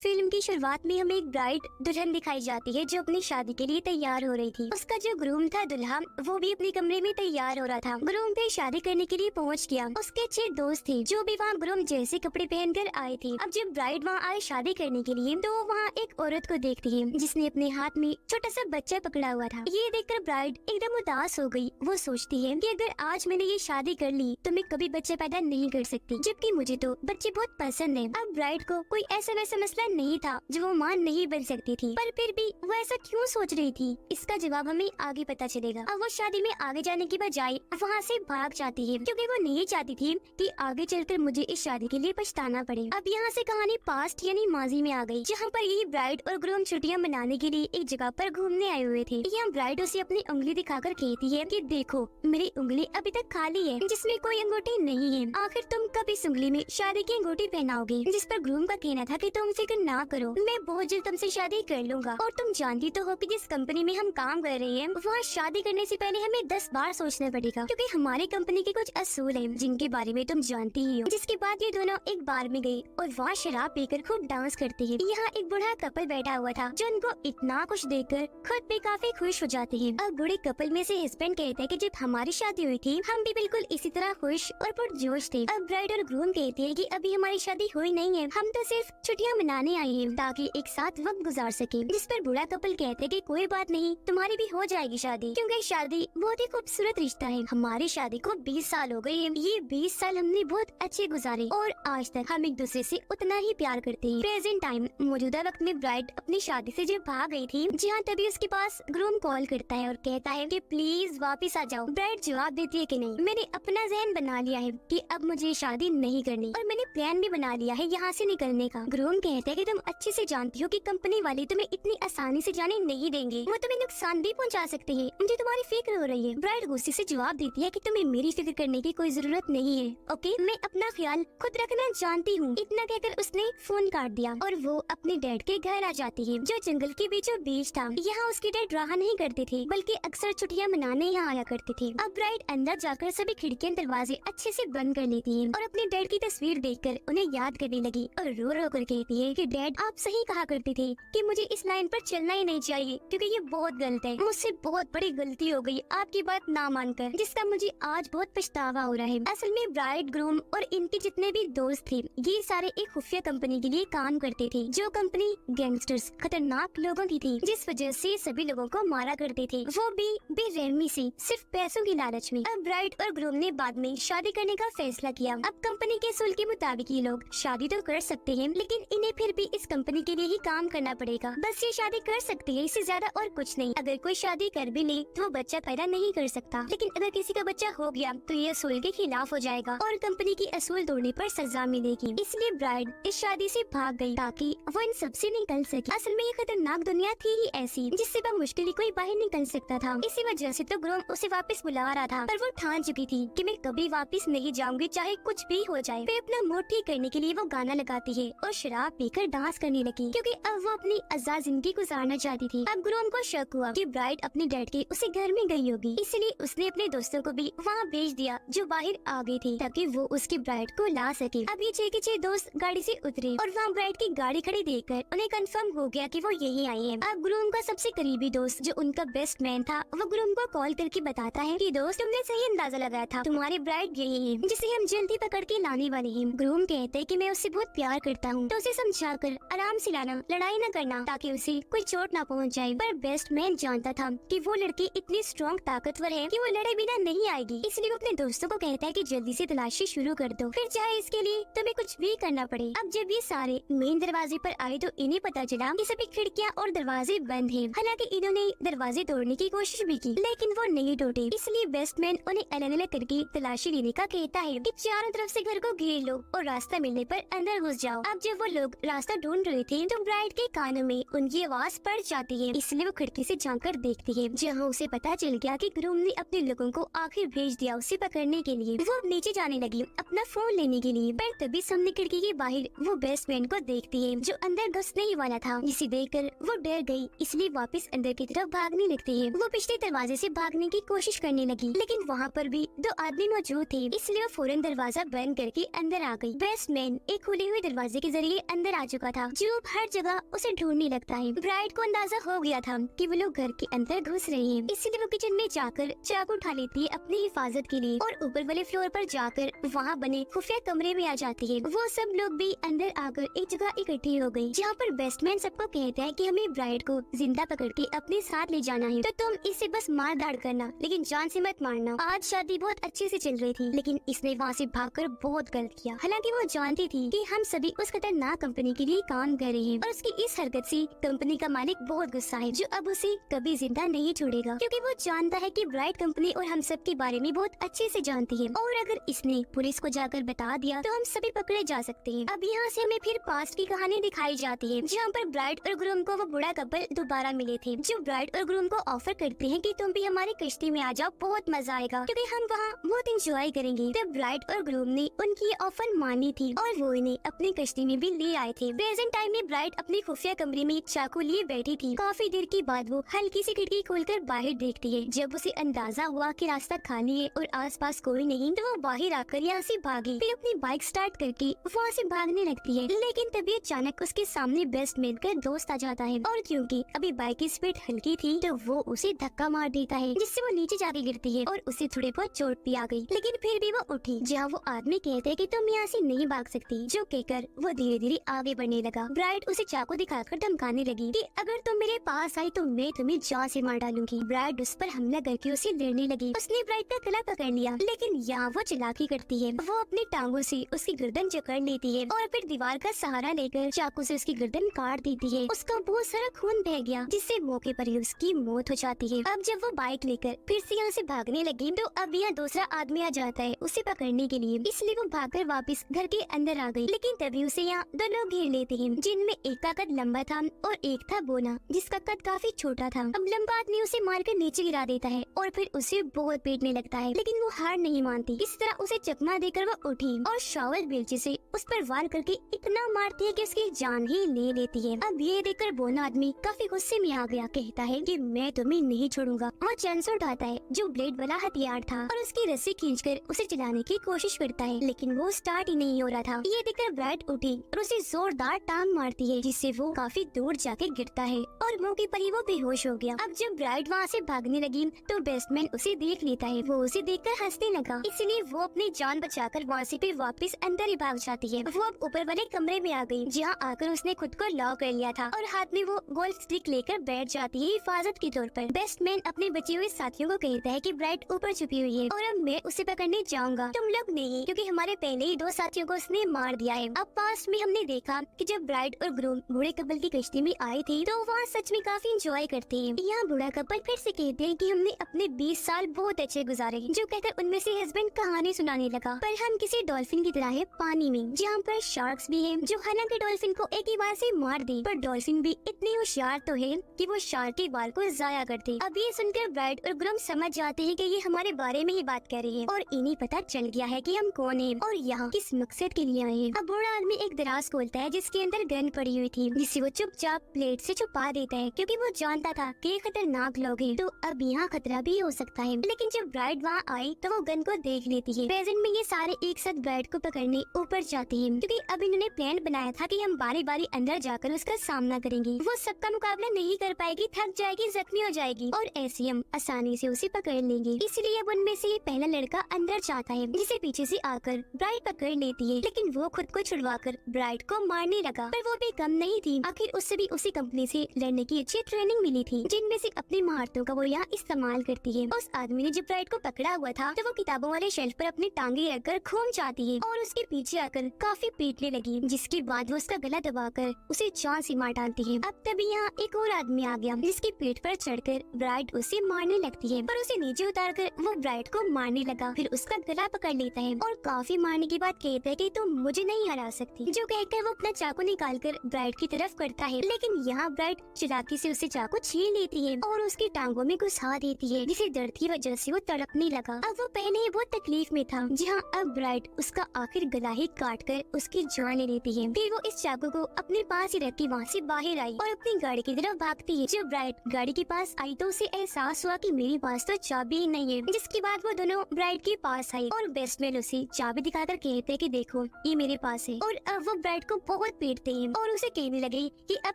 Film की शुरुआत में हमें एक ब्राइड दुल्हन दिखाई जाती है जो अपनी शादी के लिए तैयार हो रही थी। उसका जो ग्रूम था दुल्हा, वो भी अपने कमरे में तैयार हो रहा था। ग्रूम भी शादी करने के लिए पहुंच गया। उसके अच्छे दोस्त थे जो भी वहाँ ग्रूम जैसे कपड़े पहनकर आए थे। अब जब ब्राइड वहाँ आए शादी करने के लिए तो वहाँ एक औरत को देखती है जिसने अपने हाथ में छोटा सा बच्चा पकड़ा हुआ था। ये देखकर ब्राइड एकदम उदास हो गई। वो सोचती है कि अगर आज मैंने ये शादी कर ली तो मैं कभी बच्चा पैदा नहीं कर सकती, जबकि मुझे तो बच्चे बहुत पसंद है। अब ब्राइड को कोई ऐसा वैसा मसला नहीं था जो वो मां नहीं बन सकती थी, पर फिर भी वो ऐसा क्यों सोच रही थी, इसका जवाब हमें आगे पता चलेगा। अब वो शादी में आगे जाने की बजाय वहाँ से भाग जाती है क्योंकि वो नहीं चाहती थी कि आगे चलकर मुझे इस शादी के लिए पछताना पड़े। अब यहाँ से कहानी पास्ट यानी माजी में आ गई, जहाँ पर यही ब्राइड और ग्रूम छुट्टियाँ मनाने के लिए एक जगह पर घूमने आए हुए थे। यहाँ ब्राइड उसे अपनी उंगली दिखाकर कहती है कि देखो मेरी उंगली अभी तक खाली है जिसमें कोई अंगूठी नहीं है। आखिर तुम कब इस उंगली में शादी की अंगूठी पहनाओगे? जिस पर ग्रूम का कहना था कि तुम फिक्र ना करो, मैं बहुत जल्द तुमसे शादी कर लूंगा। और तुम जानती तो हो कि जिस कंपनी में हम काम कर रहे हैं वहाँ शादी करने से पहले हमें 10 बार सोचना पड़ेगा, क्योंकि हमारी कंपनी के कुछ असूल हैं जिनके बारे में तुम जानती ही हो। जिसके बाद ये दोनों एक बार में गए और वहाँ शराब पीकर खूब डांस करते हैं। यहाँ एक बूढ़ा कपल बैठा हुआ था जो उनको इतना कुछ देखकर खुद पे काफी खुश हो जाते हैं। अब बूढ़े कपल में से हस्बैंड कहता है कि जब हमारी शादी हुई थी हम भी बिल्कुल इसी तरह खुश और पुरजोश थे। अब ब्राइड और ग्रूम कहते हैं कि अभी हमारी शादी हुई नहीं है, हम तो सिर्फ छुट्टियां मनाने आए हैं ताकि एक साथ वक्त गुजार सके। जिस पर बूढ़ा कपल कहते हैं कि कोई बात नहीं, तुम्हारी भी हो जाएगी शादी, क्योंकि शादी बहुत ही खूबसूरत रिश्ता है। हमारी शादी को 20 साल हो गए हैं। ये 20 साल हमने बहुत अच्छे गुजारे और आज तक हम एक दूसरे से उतना ही प्यार करते हैं। प्रेजेंट टाइम मौजूदा वक्त में ब्राइड अपनी शादी से जब भाग गई थी, जहाँ तभी उसके पास ग्रूम कॉल करता है और कहता है कि प्लीज वापस आ जाओ। ब्राइड जवाब देती है कि नहीं, मैंने अपना जहन बना लिया है कि अब मुझे शादी नहीं करनी और मैंने प्लान भी बना लिया है यहाँ से निकलने का। ग्रूम कहता है कि तुम अच्छे से जानती हो कि कंपनी वाले तुम्हें इतनी आसानी से जाने नहीं देंगे, वो तुम्हें नुकसान भी पहुँचा सकते हैं। मुझे तुम्हारी फिक्र हो रही है। ब्राइड गुस्से से जवाब देती है कि तुम्हें मेरी फिक्र करने की कोई जरूरत नहीं है, ओके, मैं अपना ख्याल खुद रखना जानती हूँ। इतना कहकर उसने फोन काट दिया और वो अपने डैड के घर आ जाती है जो जंगल के बीचों बीच था। यहाँ उसके डैड रहा नहीं करते थे बल्कि अक्सर छुट्टियाँ मनाने यहाँ आया करते थे। अब ब्राइड अंदर जाकर सभी खिड़कियाँ दरवाजे अच्छे से बंद कर लेती है और अपने डैड की तस्वीर देखकर उन्हें याद करने लगी और रो रो कर कहती है कि डैड आप सही कहा करते थे कि मुझे इस लाइन पर चलना ही नहीं चाहिए क्योंकि ये बहुत गलत है। मुझसे बहुत बड़ी गलती हो गई आपकी बात ना मानकर, जिसका मुझे आज बहुत पछतावा हो रहा है। असल में ब्राइड ग्रूम और इनके जितने भी दोस्त थे ये सारे एक खुफिया कंपनी के लिए काम करते थे, जो कंपनी गैंगस्टर्स खतरनाक लोगों की थी, जिस वजह से सभी लोगों को मारा करते थे, वो भी बेरहमी से सिर्फ पैसों की लालच में। अब ब्राइड और ग्रूम ने बाद में शादी करने का फैसला किया। अब कंपनी के असूल के मुताबिक ये लोग शादी तो कर सकते हैं, लेकिन इन्हें फिर भी इस कंपनी के लिए ही काम करना पड़ेगा। बस ये शादी कर सकते हैं, इससे ज्यादा और कुछ नहीं। अगर कोई शादी कर भी ले तो वो बच्चा पैदा नहीं कर सकता, लेकिन अगर किसी का बच्चा हो गया तो ये असूल के खिलाफ हो जाएगा और कंपनी की असूल तोड़ने पर सजा मिलेगी। इसलिए ब्राइड इस शादी से भाग गई ताकि वो इन सबसे निकल सके। असल में ये खतरनाक दुनिया थी ही ऐसी जिससे मुश्किल कोई बाहर निकल सकता था। इसी वजह से तो ग्रूम उसे वापस बुला रहा था, पर वो ठान चुकी थी कि मैं कभी वापस नहीं जाऊंगी चाहे कुछ भी हो जाए। फिर अपना मूड ठीक करने के लिए वो गाना लगाती है और शराब पीकर डांस करने लगी क्योंकि अब वो अपनी आजाद जिंदगी गुजारना चाहती थी। अब ग्रूम को शक हुआ कि ब्राइड अपने डैड के उसे घर में गई होगी, इसलिए उसने अपने दोस्तों को भी वहाँ भेज दिया जो बाहर आ गए थे ताकि वो उसकी ब्राइड को ला सके। अब ये 6 के 6 दोस्त गाड़ी से उतरे और वहाँ ब्राइड की गाड़ी खड़ी देखकर उन्हें कंफर्म हो गया कि वो यही आई है। अब ग्रूम का सबसे करीबी दोस्त जो उनका बेस्ट मैन था वो ग्रूम को कॉल करके बताता है कि दोस्त तुमने सही अंदाजा लगाया था, तुम्हारी ब्राइड यही है जिसे हम जल्दी पकड़ के लाने वाले हैं। ग्रूम कहते हैं कि मैं उससे बहुत प्यार करता हूँ तो उसे समझाकर आराम से लाना, लड़ाई न करना ताकि उसे कोई चोट ना पहुँच जाए। पर बेस्ट मैन जानता था कि वो लड़की इतनी स्ट्रॉन्ग ताकतवर है कि वो लड़े बिना नहीं आएगी, इसलिए वो अपने दोस्तों को कहता है कि जल्दी से तलाशी शुरू कर दो, फिर चाहे इसके लिए तुम्हें कुछ भी करना पड़े। अब जब ये सारे मेन दरवाजे पर आए तो इन्हें पता चला कि सभी खिड़कियाँ और दरवाजे बंद हैं। हालांकि इन्होंने दरवाजे तोड़ने की कोशिश भी की लेकिन वो नहीं टूटे, इसलिए बेस्टमैन उन्हें अलग-अलग करके तलाशी लेने का कहता है कि चारों तरफ से घर को घेर लो और रास्ता मिलने पर अंदर घुस जाओ। अब जब वो लोग रास्ता ढूंढ रहे थे तो ब्राइड के कानों में उनकी आवाज पड़ जाती है, इसलिए वो खिड़की से झांककर देखती है, जहाँ उसे पता चल गया कि ग्रूम ने अपने लोगों को आखिर भेज दिया उसे पकड़ने के लिए। वो नीचे जाने लगी अपना फोन लेने के लिए, पर तभी सामने खिड़की के बाहर वो बेस्टमैन को देखती है जो अंदर घुसने ही वाला था, जिसे देखकर वो डर गई, इसलिए वापस अंदर की तरफ भागने लगती है। वो पिछले दरवाजे से भागने की कोशिश करने लगी लेकिन वहाँ पर भी 2 आदमी मौजूद थे, इसलिए वो फौरन दरवाजा बंद करके अंदर आ गई। बेस्टमैन एक खुले हुए दरवाजे के जरिए अंदर आ चुका था, जो हर जगह उसे ढूंढने लगता है। ब्राइड को अंदाजा हो गया था कि वो लोग घर के अंदर घुस रहे हैं, इसलिए वो किचन में जाकर चाकू उठा लेती है अपनी हिफाजत के लिए और ऊपर वाले फ्लोर पर जाकर वहाँ बने खुफिया कमरे में आ जाती है। वो सब लोग भी अंदर आकर एक जगह इकट्ठी हो गई, जहाँ पर बेस्टमैन सबको कहता है कि हमें ब्राइड को जिंदा पकड़ के अपने साथ ले जाना है, तो तुम इसे बस मार धाड़ करना, लेकिन जान से मत मारना। आज शादी बहुत अच्छे से चल रही थी, लेकिन इसने वहाँ से भागकर बहुत गलत किया। हालांकि वो जानती थी कि हम सभी उस खतरनाक कंपनी के लिए काम कर रहे हैं और उसकी इस हरकत से कंपनी का मालिक बहुत गुस्सा है, जो अब उसे कभी जिंदा नहीं छोड़ेगा, क्योंकि वो जानता है कि ब्राइट कंपनी और हम सब के बारे में बहुत अच्छे से जानती है और अगर इसने पुलिस को जाकर बता दिया तो हम सभी पकड़े जा सकते हैं। अब यहाँ से हमें फिर पास्ट की कहानी दिखाई जाती है, जहाँ पर ब्राइड और ग्रूम को वो बुरा कपल दोबारा मिले थे, जो ब्राइड और ग्रूम को ऑफर करते हैं कि तुम भी हमारी कश्ती में आ जाओ, बहुत मजा आएगा क्योंकि हम वहाँ बहुत इंजॉय करेंगे। तब ब्राइड और ग्रूम ने उनकी ऑफर मानी थी और वो इन्हें अपनी कश्ती में भी ले आए थे। प्रेजेंट टाइम में ब्राइड अपनी खुफिया कमरे में चाकू लिए बैठी थी। काफी देर के बाद वो हल्की सी खिड़की खोलकर बाहर देखती है। जब उसे अंदाजा हुआ कि रास्ता खाली है और आसपास कोई नहीं, तो वो बाहर आकर यहाँ से भागी, फिर अपनी बाइक स्टार्ट करके वहाँ से भागने लगती है। लेकिन तभी अचानक उसके सामने बेस्टमैन का दोस्त आ जाता है और क्योंकि अभी बाइक की स्पीड हल्की थी तो वो उसे धक्का मार देता है, जिससे वो नीचे जाके गिरती है और उसे थोड़ी बहुत चोट भी आ गई, लेकिन फिर भी वो उठी। जहाँ वो आदमी कहते हैं कि तुम यहाँ से नहीं भाग सकती, जो कहकर वो धीरे धीरे आगे बढ़ने लगा। ब्राइड उसे चाकू दिखाकर धमकाने लगी कि अगर तुम मेरे पास आई तो मैं तुम्हें जान से मार डालूंगी। ब्राइड उस पर हमला करके उसे लड़ने लगी। उसने ब्राइड का गला पकड़ लिया, लेकिन यहाँ वो चालाकी करती है। वो अपनी टांगों से उसकी गर्दन जकड़ लेती है और फिर दीवार का सहारा लेकर चाकू से उसकी गर्दन काट देती है। उसका बहुत सारा खून बह गया, जिससे मौके पर ही उसकी मौत हो जाती है। अब जब वो बाइक लेकर फिर से यहाँ से भागने लगी तो अब यहाँ दूसरा आदमी आ जाता है उसे पकड़ने के लिए, इसलिए वो भागकर वापस घर के अंदर आ गई। लेकिन तभी उसे यहाँ दो लोग घेर लेते हैं, जिनमें एक का कद लंबा था और एक था बोना, जिसका कद काफी छोटा था। अब लंबा आदमी उसे मारकर नीचे गिरा देता है और फिर उसे बहुत पीटने लगता है, लेकिन वो हार नहीं मानती। इस तरह उसे चकमा देकर वो उठी और शावल बेलचे से उस पर वार करके इतना मारती है कि उसकी जान ही ले लेती है। अब ये देखकर बोना आदमी काफी गुस्से में आ गया, कहता है कि मैं तुम्हें नहीं छोड़ूंगा। वो चैनसो उठाता है, जो ब्लेड वाला हथियार था, और उसकी रस्सी खींचकर उसे चलाने की कोशिश करता है, लेकिन वो स्टार्ट ही नहीं हो रहा था। ये देखकर ब्राइड उठी और उसे जोरदार टांग मारती है, जिससे वो काफी दूर जाके गिरता है और मौके पर ही वो बेहोश हो गया। अब जब ब्राइड वहाँ से भागने लगी तो बेस्टमैन उसे देख लेता है। वो उसे देखकर हंसने लगा, इसलिए वो अपनी जान बचाकर वहाँ से फिर वापस अंदर ही भाग जाती है। वो अब ऊपर वाले कमरे में आ गई, जहाँ आकर उसने खुद को लॉक कर लिया था और हाथ में वो गोल्फ स्टिक लेकर बैठ जाती है हिफाजत के तौर पर। बेस्टमैन अपने बचे हुए साथियों को कहता है कि ब्राइड ऊपर छुपी हुई है और अब मैं उसे पकड़ने जाऊंगा, तुम लोग नहीं, क्योंकि हमारे पहले ही दो साथियों को उसने मार दिया है। अब पास में हमने देखा कि जब ब्राइड और ग्रूम बूढ़े कपल की कश्ती में आए थे तो वहाँ सच में काफी इंजॉय करते हैं। यहाँ बूढ़ा कपल फिर से कहते हैं कि हमने अपने 20 साल बहुत अच्छे गुजारे, जो कहकर उनमें से हस्बैंड कहानी सुनाने लगा, पर हम किसी डॉल्फिन की तरह है पानी में, जहाँ पर शार्क्स भी है, जो हालांकि डॉल्फिन को एक ही बार से मार दे, पर डॉल्फिन भी इतनी होशियार तो है कि वो शार्क के बाल को जाया करते। अब ये सुनकर ब्राइड और ग्रूम समझ जाते हैं कि ये हमारे बारे में ही बात कर रही है और इन्हें पता चल गया है कि हम कौन हैं और यहाँ किस मकसद के लिए आए हैं। अब बूढ़ा आदमी एक दराज खोलता है जिसके अंदर गन पड़ी हुई थी, जिसे वो चुपचाप प्लेट से छुपा देता है, क्योंकि वो जानता था कि ये खतरनाक लोग हैं, तो अब यहाँ खतरा भी हो सकता है। लेकिन जब ब्राइड वहाँ आई तो वो गन को देख लेती है। प्रेजेंट में ये सारे एक साथ ब्राइड को पकड़ने ऊपर जाते हैं, क्योंकि अब इन्होंने प्लान बनाया था कि हम बारी बारी अंदर जाकर उसका सामना करेंगे। वो सबका मुकाबला नहीं कर पाएगी, थक जाएगी, जख्मी हो जाएगी और ऐसे हम आसानी से उसे पकड़ लेंगे। इसलिए अब उनमें से ये पहला लड़का अंदर जाता है, जिसे पीछे से आकर ब्राइड पकड़ लेती है, लेकिन वो खुद को छुड़वाकर ब्राइड को मारने लगा। पर वो भी कम नहीं थी, आखिर उससे भी उसी कंपनी से लड़ने की अच्छी ट्रेनिंग मिली थी, जिनमें से अपनी महारतों का वो यहाँ इस्तेमाल करती है। उस आदमी ने जब ब्राइड को पकड़ा हुआ था तो वो किताबों वाले शेल्फ पर अपनी टांगे रखकर घूम जाती है और उसके पीछे आकर काफी पीटने लगी, जिसके बाद वो उसका गला दबाकर उसे जान से मार डालती है। अब तभी यहाँ एक और आदमी आ गया, जिसके पेट पर चढ़कर ब्राइड उसे मारने लगती है, पर उसे नीचे उतारकर वो ब्राइड को मारने लगा, फिर उसका गला पकड़ लेता है और काफी मारने के बाद कहता है कि तुम मुझे नहीं हरा सकती, जो कहकर वो अपना चाकू निकालकर ब्राइड की तरफ करता है। लेकिन यहाँ ब्राइड चालाकी से उसे चाकू छीन लेती है और उसकी टांगों में घुसा देती है, जिसे दर्द की वजह से वो तड़पने लगा। अब वो पहले ही बहुत तकलीफ में था, जहाँ अब ब्राइड उसका आखिर गला ही काट कर उसकी जान ले लेती है। फिर वो इस चाकू को अपने पास ही रख के वहाँ से बाहर आई और अपनी गाड़ी की तरफ भागती है। जब ब्राइड गाड़ी के पास आई तो उसे एहसास हुआ कि मेरे पास तो चाबी ही नहीं है, जिसके बाद वो दोनों ब्राइड के पास आई और बेस्टमैन उसे चाबी दिखाकर कहते हैं कि देखो ये मेरे पास है। और अब वो ब्राइड को बहुत पीटते हैं और उसे कहने लगे कि अब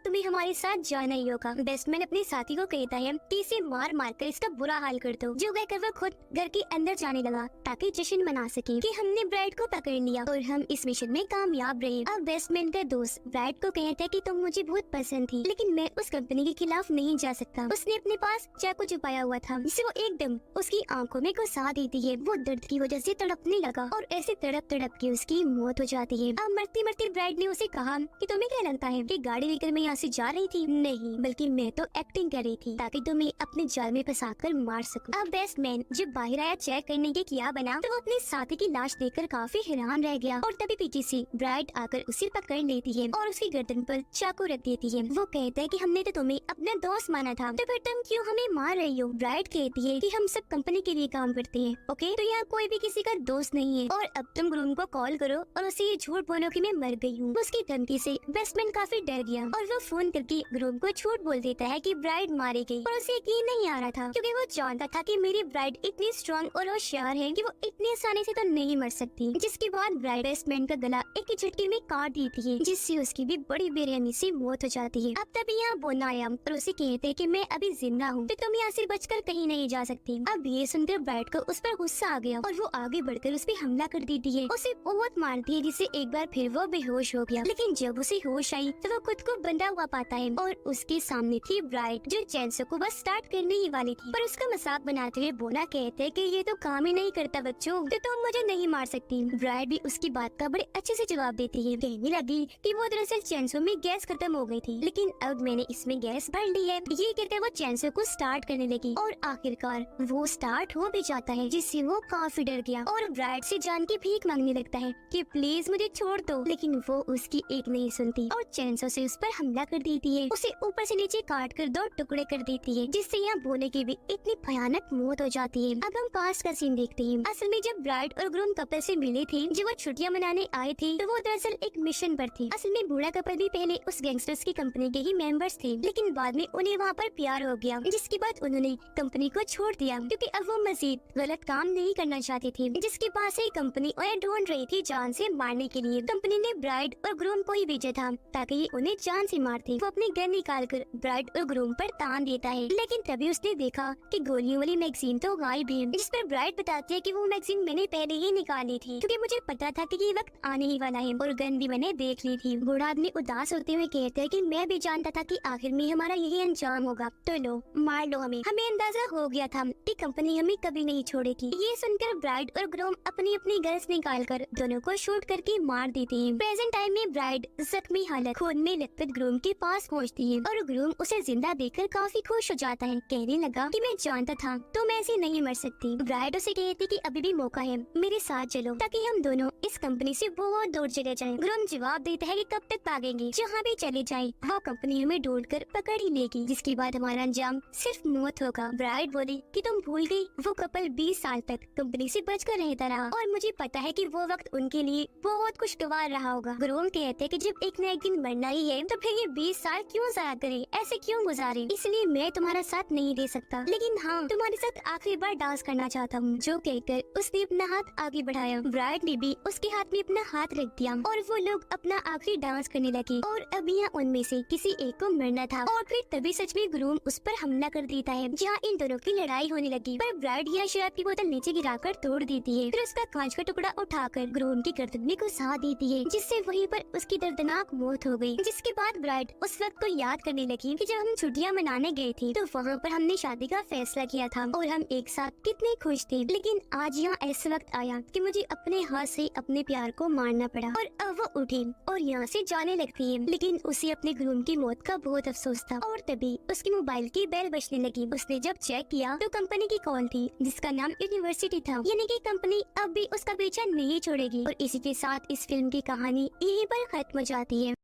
तुम्हें हमारे साथ जाना ही होगा। बेस्टमैन अपने साथी को कहता है कि इसे मार मार कर इसका बुरा हाल कर दो, जो कहकर वो खुद घर के अंदर जाने लगा ताकि जश्न मना सके कि हमने ब्राइड को पकड़ लिया और हम इस मिशन में कामयाब रहे। अब बेस्टमैन का दोस्त ब्राइड को कहता है कि तुम मुझे बहुत पसंद थी, लेकिन मैं उस कंपनी के खिलाफ नहीं जा सकता। उसने अपने पास चाकू छुपाया हुआ था जिसे वो एकदम उसकी आंखों में घुसा देती है। वो दर्द की वजह से तड़पने लगा और ऐसे तड़प तड़प के उसकी मौत हो जाती है। अब मरती मरती ब्राइड ने उसे कहा कि तुम्हें क्या लगता है कि गाड़ी लेकर मैं यहाँ से जा रही थी? नहीं, बल्कि मैं तो एक्टिंग कर रही थी ताकि तुम्हें अपने जाल में फंसा कर मार सकूं। अब बेस्टमैन जब बाहर आया चेक करने के क्या बना, तो वो अपने साथी की लाश देखकर काफी हैरान रह गया और तभी पीछे से ब्राइड आकर उसे पकड़ लेती है और उसकी गर्दन पर चाकू रख देती है। वो कहता है कि हमने तो तुम्हें अपना दोस्त माना था, तो फिर तुम क्यों हमें मार रही हो? ब्राइड कहती है कि हम सब कंपनी के लिए काम करते हैं, ओके? तो यहाँ कोई भी किसी का दोस्त नहीं है और अब तुम ग्रूम को कॉल करो और उसे ये झूठ बोलो कि मैं मर गई हूँ। उसकी धमकी से बेस्टमैन काफी डर गया और वो फोन करके ग्रूम को झूठ बोल देता है कि ब्राइड मारी गई, और उसे यकीन नहीं आ रहा था क्योंकि वो जानता था कि मेरी ब्राइड इतनी स्ट्रॉन्ग और होशियार है कि वो इतनी आसानी से तो नहीं मर सकती। जिसके बाद ब्राइड बेस्टमैन का गला एक ही झटके में काट देती है, जिससे उसकी भी बड़ी बेरहमी से मौत हो जाती है। अब तभी यहाँ बोना आया और उसे कहते हैं कि मैं अभी जिंदा हूँ, तो तुम यहाँ से बचकर कहीं नहीं जा सकती। अब ये सुनकर ब्राइड को उस पर गुस्सा आ गया और वो आगे बढ़कर उस पर हमला कर देती है, उसे बहुत मारती है, जिससे एक बार फिर वो बेहोश हो गया। लेकिन जब उसे होश आई तो वो खुद को बंधा हुआ पाता है और उसके सामने थी ब्राइड, जो चैनसो को बस स्टार्ट करने ही वाली थी। पर उसका मजाक बनाते हुए बोना कहते हैं कि ये तो काम ही नहीं करता बच्चों, तो तुम मुझे नहीं मार सकती। ब्राइड भी उसकी बात का बड़े अच्छे से जवाब देती है, कहने लगी कि वो दरअसल चैनसो में गैस खत्म हो गई थी, लेकिन अब मैंने इसमें गैस भर ली है। ये कहते वो चैनसो को स्टार्ट करने लगी और आखिरकार वो स्टार्ट हो भी जाता है, जिससे वो काफी डर गया और ब्राइड से जान की भीख मांगने लगता है कि प्लीज मुझे छोड़ दो, लेकिन वो उसकी एक नहीं सुनती और चैनसो से उस पर हमला कर देती है, उसे ऊपर से नीचे काट कर 2 टुकड़े कर देती है, जिससे यहाँ बोने की भी इतनी भयानक मौत हो जाती है। अब हम पास का सीन देखते हैं। असल में जब ब्राइड और ग्रूम कपल से मिले थे, जब वो छुट्टियां मनाने आए थे, तो वो दरअसल एक मिशन पर थे। असल में बूढ़ा कपल भी पहले उस गैंगस्टर्स की कंपनी के ही मेंबर्स थे, लेकिन बाद में उन्हें वहाँ पर प्यार हो गया, जिसके बाद उन्होंने कंपनी को छोड़ दिया क्योंकि अब वो मजीद गलत काम नहीं करना चाहती थी, जिसके पास से कंपनी उन्हें ढूंढ रही थी जान से मारने के लिए। कंपनी ने ब्राइड और ग्रूम को ही भेजा था ताकि ये उन्हें जान से मारते। वो अपनी गन निकाल कर ब्राइड और ग्रूम पर तान देता है, लेकिन तभी उसने देखा कि गोलियों वाली मैगजीन तो गायब है, जिस पर ब्राइड बताती है कि वो मैगजीन मैंने पहले ही निकाली थी क्योंकि मुझे पता था कि ये वक्त आने ही वाला है और गन भी मैंने देख ली थी। बूढ़ा आदमी उदास होते हुए कहते हैं कि मैं भी जानता था कि आखिर में हमारा यही अंजाम होगा, तो लो मार लो हमें अंदाजा हो गया था कि कंपनी हमें कभी नहीं छोड़ेगी। ये सुनकर ब्राइड और ग्रूम अपनी अपनी गन्स निकाल कर दोनों को शूट करके मार देते हैं। प्रेजेंट टाइम में ब्राइड जख्मी हालत खून में लथपथ ग्रूम के पास पहुंचती है और ग्रूम उसे जिंदा देखकर काफी खुश हो जाता है, कहने लगा कि मैं जानता था तुम ऐसे नहीं मर सकती। ब्राइड उसे कहती कि अभी भी मौका है, मेरे साथ चलो ताकि हम दोनों इस कंपनी से बहुत दूर चले जाएं। ग्रूम जवाब देता है कि कब तक भागेंगे, जहाँ भी चले जाए वो कंपनी हमें ढूंढ कर पकड़ ही लेगी, जिसके बाद हमारा अंजाम सिर्फ मौत होगा। ब्राइड बोली कि तुम भूल गई वो कपल 20 साल तक कंपनी से बचकर रहता रहा और मुझे पता है कि वो वक्त उनके लिए बहुत खुशगवार रहा होगा। ग्रूम कहते हैं कि जब एक न एक दिन मरना ही है तो फिर ये 20 साल क्यों जाया करे, ऐसे क्यों गुजारे, इसलिए मैं तुम्हारा साथ नहीं दे सकता, लेकिन हाँ तुम्हारे साथ आखिरी बार डांस करना चाहता हूँ। जो कहकर उसने अपना हाथ आगे बढ़ाया। ब्राइड ने भी उसके हाथ में अपना हाथ रख दिया और वो लोग अपना आखिरी डांस करने लगे और अब यहाँ उनमें से किसी एक को मरना था और फिर तभी सच में ग्रूम उस पर हमला कर देता है, जहाँ इन दोनों की लड़ाई होने लगी। पर ब्राइड यह शराब की बोतल नीचे गिराकर तोड़ देती है, फिर उसका कांच का टुकड़ा उठाकर ग्रूम की गर्दन में घुसा देती है, जिससे वहीं पर उसकी दर्दनाक मौत हो गई। जिसके बाद ब्राइड उस वक्त को याद करने लगी कि जब हम छुट्टियां मनाने गए थे तो वहाँ पर हमने शादी का फैसला किया था और हम एक साथ कितने खुश थे, लेकिन आज यहाँ ऐसा वक्त आया कि मुझे अपने हाथ से अपने प्यार को मारना पड़ा। और अब वो उठी और यहाँ से जाने लगती है, लेकिन उसे अपने ग्रूम की मौत का बहुत अफसोस था। और तभी उसके मोबाइल की बेल बजने लगी। उसने जब चेक किया तो कंपनी की कॉल थी जिसका नाम यूनिवर्सिटी था, यानी कि कंपनी अब भी उसका पीछा नहीं छोड़ेगी। और इसी के साथ इस फिल्म की कहानी यहीं पर खत्म हो जाती है।